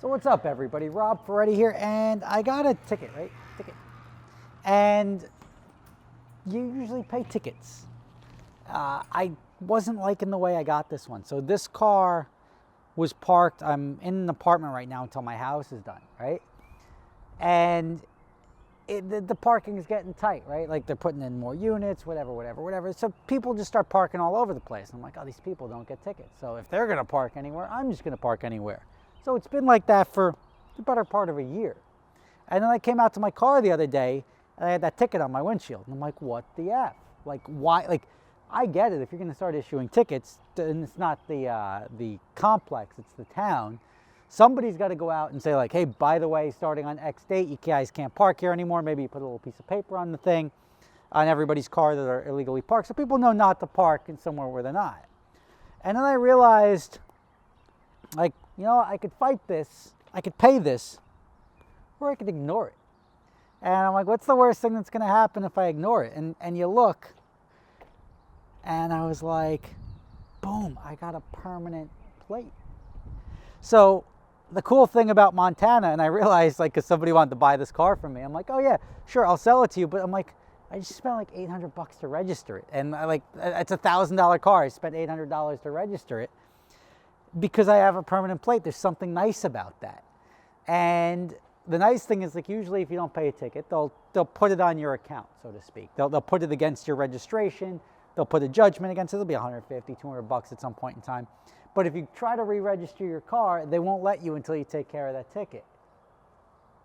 So what's up, everybody? Rob Ferretti here, and I got a ticket, right? Ticket. And you usually pay tickets. I wasn't liking the way I got this one. So this car was parked. I'm in an apartment right now until my house is done, right? And the parking is getting tight, right? Like they're putting in more units, whatever. So people just start parking all over the place. And I'm like, oh, these people don't get tickets. So if they're gonna park anywhere, I'm just gonna park anywhere. So it's been like that for the better part of a year. And then I came out to my car the other day and I had that ticket on my windshield. And I'm like, what the F? Like, why? Like, I get it. If you're going to start issuing tickets, and it's not the complex, it's the town, somebody's got to go out and say like, hey, by the way, starting on X date, you guys can't park here anymore. Maybe you put a little piece of paper on the thing, on everybody's car that are illegally parked, so people know not to park in somewhere where they're not. And then I realized, like, you know, I could fight this, I could pay this, or I could ignore it. And I'm like, what's the worst thing that's going to happen if I ignore it? And you look, and I was like, boom, I got a permanent plate. So the cool thing about Montana, and I realized, like, because somebody wanted to buy this car from me, I'm like, oh yeah, sure, I'll sell it to you. But I'm like, I just spent like $800 to register it. And it's a $1,000 car. I spent $800 to register it. Because I have a permanent plate, there's something nice about that. And the nice thing is, like, usually if you don't pay a ticket, they'll put it on your account, so to speak. They'll put it against your registration. They'll put a judgment against it. It'll be $150, $200 at some point in time. But if you try to re-register your car, they won't let you until you take care of that ticket.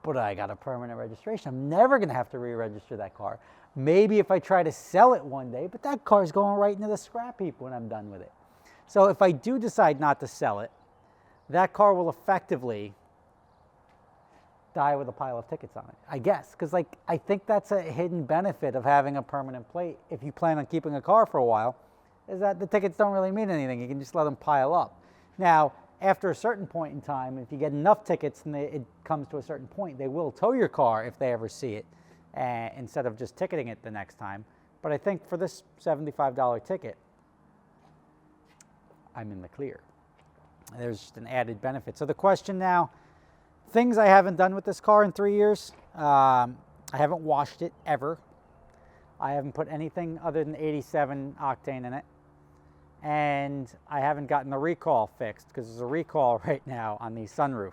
But I got a permanent registration. I'm never going to have to re-register that car. Maybe if I try to sell it one day, but that car's going right into the scrap heap when I'm done with it. So if I do decide not to sell it, that car will effectively die with a pile of tickets on it, I guess. Because, like, I think that's a hidden benefit of having a permanent plate if you plan on keeping a car for a while, is that the tickets don't really mean anything. You can just let them pile up. Now, after a certain point in time, if you get enough tickets and it comes to a certain point, they will tow your car if they ever see it, instead of just ticketing it the next time. But I think for this $75 ticket, I'm in the clear. There's just an added benefit. So the question now, things I haven't done with this car in 3 years. I haven't washed it ever. I haven't put anything other than 87 octane in it. And I haven't gotten the recall fixed because there's a recall right now on the sunroof.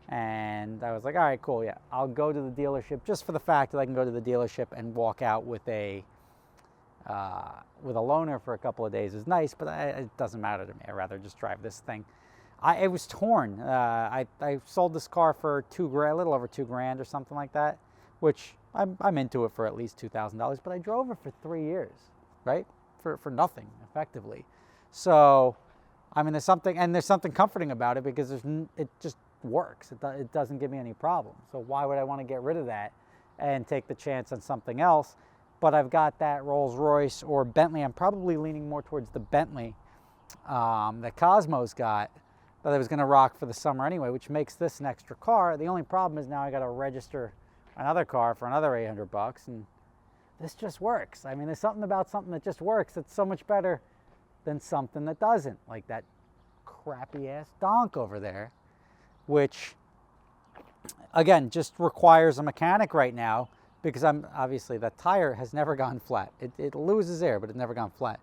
And I was like, all right, cool, yeah. I'll go to the dealership just for the fact that I can go to the dealership and walk out with a loaner for a couple of days is nice, but it doesn't matter to me. I'd rather just drive this thing. It was torn. I sold this car for $2,000, a little over $2,000 or something like that, which I'm into it for at least $2,000. But I drove it for 3 years, right? For nothing, effectively. So, I mean, there's something comforting about it because it just works. It doesn't give me any problems. So why would I want to get rid of that and take the chance on something else? But I've got that Rolls Royce or Bentley. I'm probably leaning more towards the Bentley that Cosmo's got, that I was going to rock for the summer anyway, which makes this an extra car. The only problem is now I got to register another car for another $800, and this just works. I mean, there's something about something that just works that's so much better than something that doesn't, like that crappy ass donk over there, which again just requires a mechanic right now. Because obviously that tire has never gone flat. It loses air, but it's never gone flat.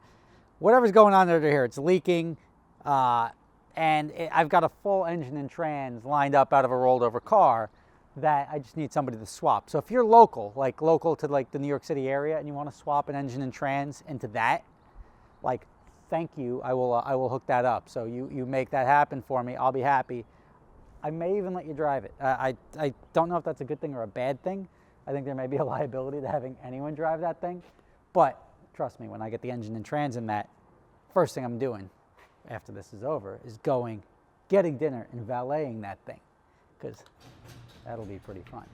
Whatever's going on under here, it's leaking, and I've got a full engine and trans lined up out of a rolled over car that I just need somebody to swap. So if you're local to like the New York City area, and you want to swap an engine and trans into that, like, thank you, I will hook that up. So you make that happen for me, I'll be happy. I may even let you drive it. I don't know if that's a good thing or a bad thing. I think there may be a liability to having anyone drive that thing. But trust me, when I get the engine and trans in that, first thing I'm doing after this is over is getting dinner and valeting that thing, because that'll be pretty fun.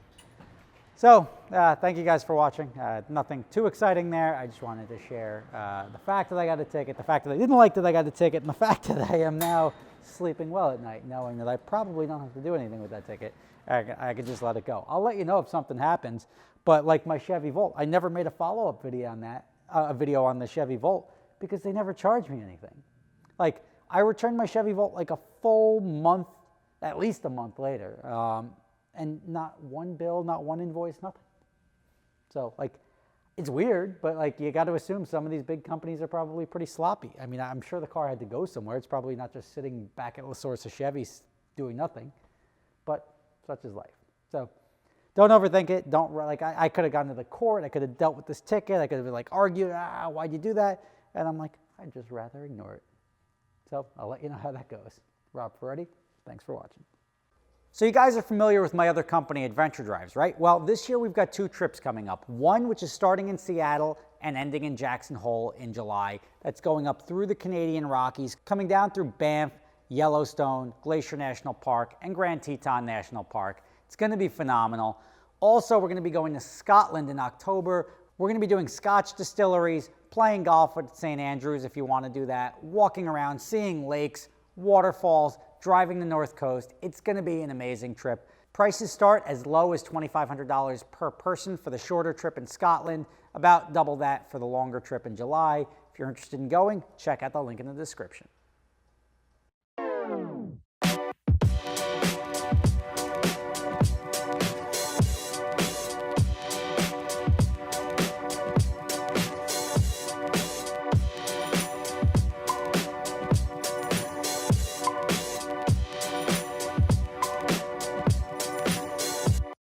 So thank you guys for watching. Nothing too exciting there. I just wanted to share the fact that I got a ticket, the fact that I didn't like that I got a ticket, and the fact that I am now sleeping well at night, knowing that I probably don't have to do anything with that ticket. I could just let it go. I'll let you know if something happens, but like my Chevy Volt, I never made a follow-up video on that, a video on the Chevy Volt, because they never charged me anything. Like, I returned my Chevy Volt like a full month at least a month later. And not one bill, not one invoice, nothing. So like, it's weird, but like you got to assume some of these big companies are probably pretty sloppy. I mean, I'm sure the car had to go somewhere. It's probably not just sitting back at La Source of Chevy doing nothing, but such is life. So don't overthink it. Don't like, I could have gone to the court. I could have dealt with this ticket. I could have like argued, why'd you do that? And I'm like, I'd just rather ignore it. So I'll let you know how that goes. Rob Ferretti, thanks for watching. So you guys are familiar with my other company, Adventure Drives, right? Well, this year we've got 2 trips coming up. One, which is starting in Seattle and ending in Jackson Hole in July. That's going up through the Canadian Rockies, coming down through Banff, Yellowstone, Glacier National Park, and Grand Teton National Park. It's going to be phenomenal. Also, we're going to be going to Scotland in October. We're going to be doing Scotch distilleries, playing golf at St. Andrews if you want to do that, walking around, seeing lakes, waterfalls, driving the North Coast. It's going to be an amazing trip. Prices start as low as $2,500 per person for the shorter trip in Scotland, about double that for the longer trip in July. If you're interested in going, check out the link in the description.